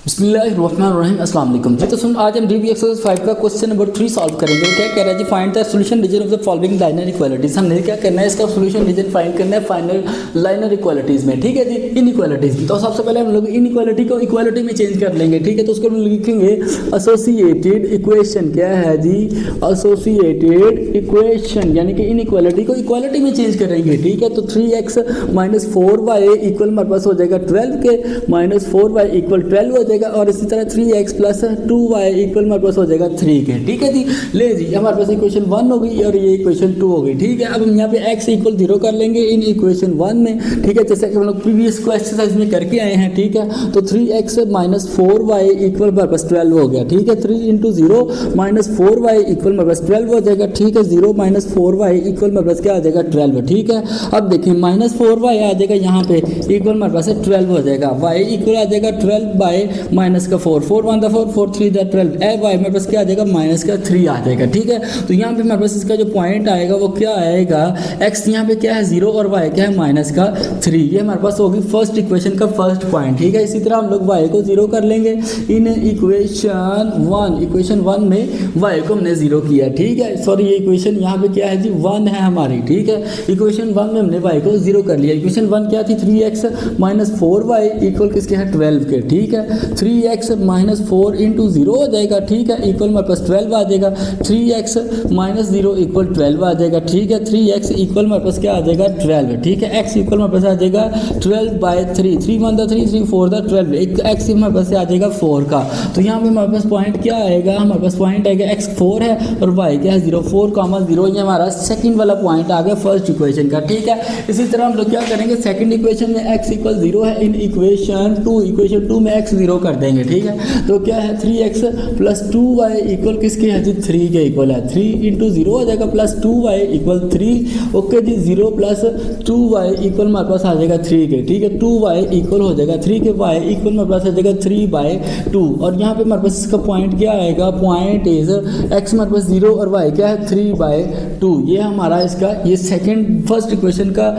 बिस्मिल्लाहिर्रहमानिर्रहीम अस्सलाम वालेकुम जी। तो सुन आज हम डीबी एक्सरसाइज 5 का क्वेश्चन नंबर 3 सॉल्व करेंगे। क्या कह रहा है जी, find the solution region of the following linear equalities. हमने क्या करना है, इसका सॉल्यूशन रीजन फाइंड करना है फाइनल लाइनर इक्वालिटीज में। ठीक है जी, इनइक्वालिटीज की। तो सबसे पहले हम लोग इनइक्वालिटी को इक्वालिटी में चेंज कर लेंगे। ठीक है, तो उसको हम लिखेंगे एसोसिएटेड इक्वेशन। क्या है जी, एसोसिएटेड इक्वेशन, यानी कि इनइक्वालिटी को इक्वालिटी में चेंज करेंगे। ठीक है, तो 3x माइनस 4y इक्वल हमारे पास हो जाएगा 12 के, माइनस 4y इक्वल 12 हो जाएगा, और इसी तरह 3x प्लस 2y इक्वल हमारे पास हो जाएगा 3 के। ठीक है जी, ले जी हमारे पास इक्वेशन 1 हो गई और ये इक्वेशन 2 हो गई। ठीक है, अब हम यहाँ पे x इक्वल 0 कर लेंगे इन इक्वेशन 1 में। ठीक है, जैसे कि हम लोग प्रीवियस को एक्सरसाइज में करके आए हैं। ठीक है, तो 3x माइनस 4y इक्वल हमारे पास 12 हो गया। ठीक है, 3 इंटू 0 माइनस 4y इक्वल हमारे पास 12 हो जाएगा। ठीक है, 0 माइनस 4y इक्वल हमारे पास क्या आ जाएगा 12। ठीक है, अब देखिए माइनस 4y आ जाएगा यहाँ पे इक्वल हमारे पास 12 हो जाएगा। y इक्वल आ जाएगा 12 बाय माइनस का 4, 4 1 4, 4 3 12, y हमारे पास क्या आ जाएगा माइनस का 3 आ जाएगा। ठीक है, तो यहाँ पे हमारे पास इसका जो पॉइंट आएगा वो क्या आएगा, x यहाँ पे क्या है 0 और y क्या है माइनस का 3। ये हमारे पास होगी फर्स्ट इक्वेशन का फर्स्ट पॉइंट। ठीक है, इसी तरह हम लोग y को 0 कर लेंगे इन इक्वेशन 1 में y को हमने 0 किया। ठीक है, सॉरी ये इक्वेशन यहाँ पे क्या है जी 1 है हमारी। ठीक है, इक्वेशन 1 में हमने y को 0 कर लिया। इक्वेशन 1 क्या थी, 3x माइनस 4y इक्वल किसके है 12 के। ठीक है, 3x माइनस 4 इंटू 0 हो जाएगा। ठीक है, इक्वल हमारे पास 12 आ जाएगा। 3x माइनस 0 इक्वल 12 आ जाएगा। ठीक है, 3x इक्वल हमारे पास क्या आ जाएगा 12। ठीक है, x इक्वल हमारे पास आ जाएगा 12 बाय 3, 3 1 3 3 4 12, एक x हमारे पास आ जाएगा 4 का। तो यहाँ पे हमारे पास पॉइंट क्या आएगा, हमारे पास पॉइंट आएगा x 4 है और y क्या है 0, 4,0। ये हमारा सेकंड वाला पॉइंट आ गया फर्स्ट इक्वेशन का। ठीक है, इसी तरह हम लोग क्या करेंगे, सेकंड इक्वेशन में x इक्वल 0 है इन इक्वेशन 2 में x 0 कर देंगे। ठीक है, तो क्या है 3x प्लस 2y इक्वल किसके है जी 3 के इक्वल है। 3 इंटू 0 हो जाएगा प्लस 2y इक्वल 3। ओके जी, 0 प्लस 2y इक्वल हमारे पास आ जाएगा 3 के। ठीक है, 2y इक्वल हो जाएगा 3 के, y इक्वल हमारे पास आ जाएगा 3/2। और यहाँ पे हमारे पास इसका पॉइंट क्या आएगा, पॉइंट इज x हमारे पास 0 और y क्या है 3/2। ये हमारा इसका ये सेकंड इक्वेशन का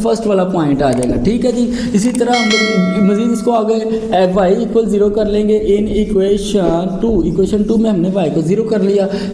फर्स्ट वाला पॉइंट आ जाएगा। ठीक है जी, इसी तरह हम लोग मजीद इसको आगे y इक्वल 0 कर लेंगे इन इक्वेशन 2 में हमने y को 0 कर लिया।